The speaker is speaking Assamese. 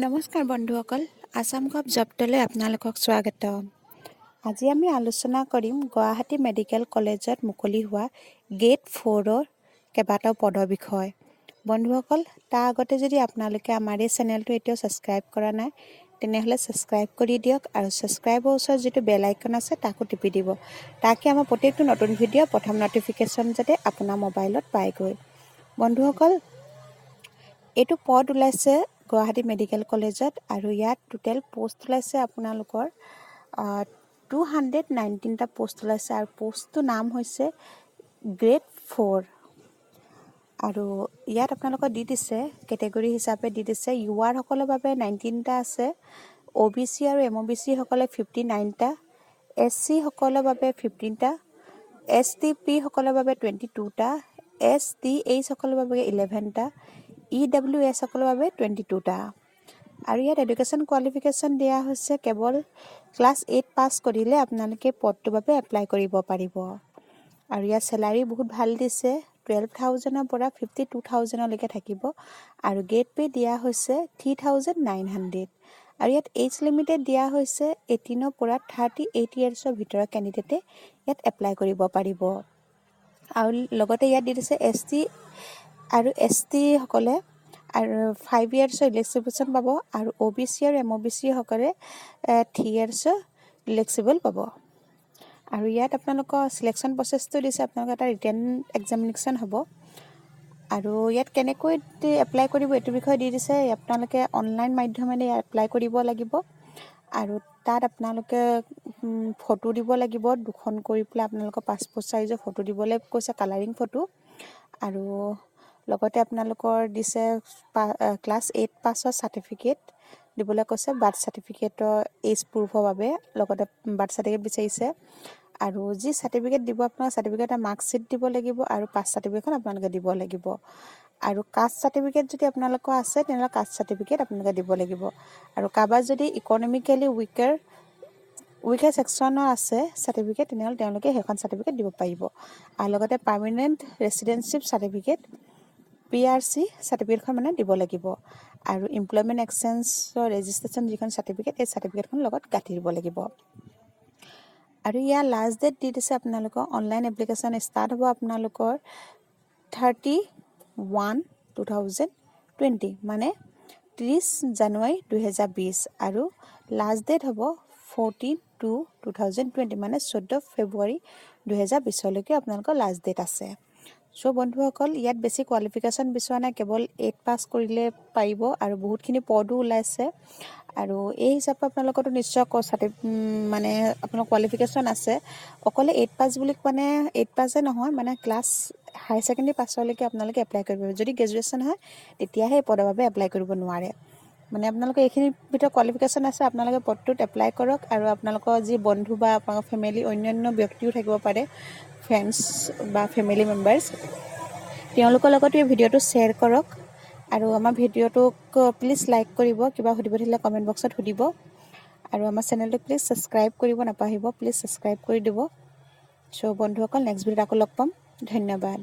নমস্কাৰ বন্ধুসকল, আসাম কাপ জব্দলৈ আপোনালোকক স্বাগতম। আজি আমি আলোচনা কৰিম গুৱাহাটী মেডিকেল কলেজত মুকলি হোৱা গেট 4ৰ কেইবাটাও পদৰ বিষয়। বন্ধুসকল, তাৰ আগতে যদি আপোনালোকে আমাৰ এই চেনেলটো এতিয়াও ছাবস্ক্ৰাইব কৰা নাই তেনেহ'লে ছাবস্ক্ৰাইব কৰি দিয়ক আৰু ছাবস্ক্ৰাইবৰ ওচৰত যিটো বেল আইকন আছে তাকো টিপি দিব, তাকে আমাৰ প্ৰত্যেকটো নতুন ভিডিঅ' প্ৰথম নটিফিকেশ্যন যাতে আপোনাৰ মোবাইলত পায়গৈ। বন্ধুসকল, এইটো পদ ওলাইছে গুৱাহাটী মেডিকেল কলেজত আৰু ইয়াত টোটেল পোষ্ট ওলাইছে আপোনালোকৰ 219টা পোষ্ট ওলাইছে আৰু পোষ্টটোৰ নাম হৈছে গ্ৰেড 4। আৰু ইয়াত আপোনালোকক দি দিছে কেটেগৰী হিচাপে দি দিছে ইউআৰসকলৰ বাবে 19টা আছে, OBC আৰু MOBC সকলে 59টা, SC সকলৰ বাবে 15টা, STP সকলৰ বাবে 22টা, STH সকলৰ বাবে 11টা, EWS সকলৰ বাবে 22টা। আৰু ইয়াত এডুকেশ্যন কোৱালিফিকেশ্যন দিয়া হৈছে কেৱল ক্লাছ 8 পাছ কৰিলে আপোনালোকে পদটোৰ বাবে এপ্লাই কৰিব পাৰিব। আৰু ইয়াত চেলাৰী বহুত ভাল দিছে, 12,000ৰ পৰা 52,000লৈকে থাকিব আৰু গেট পে দিয়া হৈছে 3,900। আৰু ইয়াত এজ লিমিটেড দিয়া হৈছে 18ৰ পৰা 38 ইয়াৰ্ছৰ ভিতৰৰ কেণ্ডিডেটে ইয়াত এপ্লাই কৰিব পাৰিব। আৰু লগতে ইয়াত দি দিছে ST আৰু ST সকলে আৰু 5 ইয়াৰ্ছৰ ইলেক্সিবল পাব আৰু OBC আৰু MOBC সকলে 3 ইয়াৰ্ছৰ ইলেক্সিবল পাব। আৰু ইয়াত আপোনালোকৰ চিলেকশ্যন প্ৰচেছটো দিছে, আপোনালোকৰ এটা ৰিটেন এক্সামিনেশ্যন হ'ব। আৰু ইয়াত কেনেকৈ এপ্লাই কৰিব এইটো বিষয়ে দি দিছে, আপোনালোকে অনলাইন মাধ্যমেৰে এপ্লাই কৰিব লাগিব আৰু তাত আপোনালোকে ফটো দিব লাগিব, 2খন কৰি পেলাই আপোনালোকৰ পাছপোৰ্ট চাইজৰ ফটো দিবলৈ কৈছে, কালাৰিং ফটো। আৰু লগতে আপোনালোকৰ দিছে ক্লাছ 8 পাছৰ চাৰ্টিফিকেট দিবলৈ কৈছে, বাৰ্থ চাৰ্টিফিকেটৰ এজ প্ৰুফৰ বাবে লগতে বাৰ্থ চাৰ্টিফিকেট বিচাৰিছে। আৰু যি চাৰ্টিফিকেট দিব আপোনালোকে চাৰ্টিফিকেটৰ মাৰ্কশ্বিট দিব লাগিব আৰু কাষ্ট চাৰ্টিফিকেটখন আপোনালোকে দিব লাগিব। আৰু কাষ্ট চাৰ্টিফিকেট যদি আপোনালোকৰ আছে তেনেহ'লে কাষ্ট চাৰ্টিফিকেট আপোনালোকে দিব লাগিব। আৰু কাৰোবাৰ যদি ইকনমিকেলি উইকাৰ ছেকশ্যনৰ আছে চাৰ্টিফিকেট তেনেহ'লে তেওঁলোকে সেইখন চাৰ্টিফিকেট দিব পাৰিব। আৰু লগতে পাৰ্মানেণ্ট ৰেচিডেঞ্চিপ চাৰ্টিফিকেট PRC চাৰ্টিফিকেটখন মানে দিব লাগিব। আৰু এমপ্লয়মেণ্ট এক্সচেঞ্জৰ ৰেজিষ্ট্ৰেশ্যন যিখন চাৰ্টিফিকেট এই চাৰ্টিফিকেটখন লগত গাঁঠি দিব লাগিব। আৰু ইয়াৰ লাষ্ট ডেট দি দিছে আপোনালোকৰ অনলাইন এপ্লিকেশ্যন ষ্টাৰ্ট হ'ব আপোনালোকৰ 31/1/2020 মানে 30 জানুৱাৰী 2020 আৰু লাষ্ট ডেট হ'ব 14/2/2020 মানে 14 ফেব্ৰুৱাৰী 2020লৈকে আপোনালোকৰ লাষ্ট ডেট আছে। চ' বন্ধুসকল, ইয়াত বেছি কোৱালিফিকেশ্যন বিচৰা নাই, কেৱল 8 পাছ কৰিলে পাৰিব আৰু বহুতখিনি পদো ওলাইছে। আৰু এই হিচাপে আপোনালোকৰতো নিশ্চয় মানে আপোনাৰ কোৱালিফিকেশ্যন আছে। অকলে 8 পাছ বুলি মানে 8 পাছে নহয়, মানে ক্লাছ হায়াৰ ছেকেণ্ডেৰী পাছলৈকে আপোনালোকে এপ্লাই কৰিব পাৰিব। যদি গ্ৰেজুৱেশ্যন হয় তেতিয়াহে এই পদৰ বাবে এপ্লাই কৰিব নোৱাৰে। মানে আপোনালোকে এইখিনিৰ ভিতৰত কোৱালিফিকেশ্যন আছে, আপোনালোকে পদটোত এপ্লাই কৰক। আৰু আপোনালোকৰ যি বন্ধু বা আপোনালোকৰ ফেমিলি অন্যান্য ব্যক্তিও থাকিব পাৰে, ফ্ৰেণ্ডছ বা ফেমিলি মেম্বাৰ্ছ, তেওঁলোকৰ লগতো এই ভিডিঅ'টো শ্বেয়াৰ কৰক। আৰু আমাৰ ভিডিঅ'টোক প্লিজ লাইক কৰিব, কিবা সুধিব থাকিলে কমেণ্ট বক্সত সুধিব। আৰু আমাৰ চেনেলটো প্লিজ ছাবস্ক্ৰাইব কৰিব নাপাহৰিব, প্লিজ ছাবস্ক্ৰাইব কৰি দিব। চ' বন্ধুসকল, নেক্সট ভিডিঅ'ত আকৌ লগ পাম। ধন্যবাদ।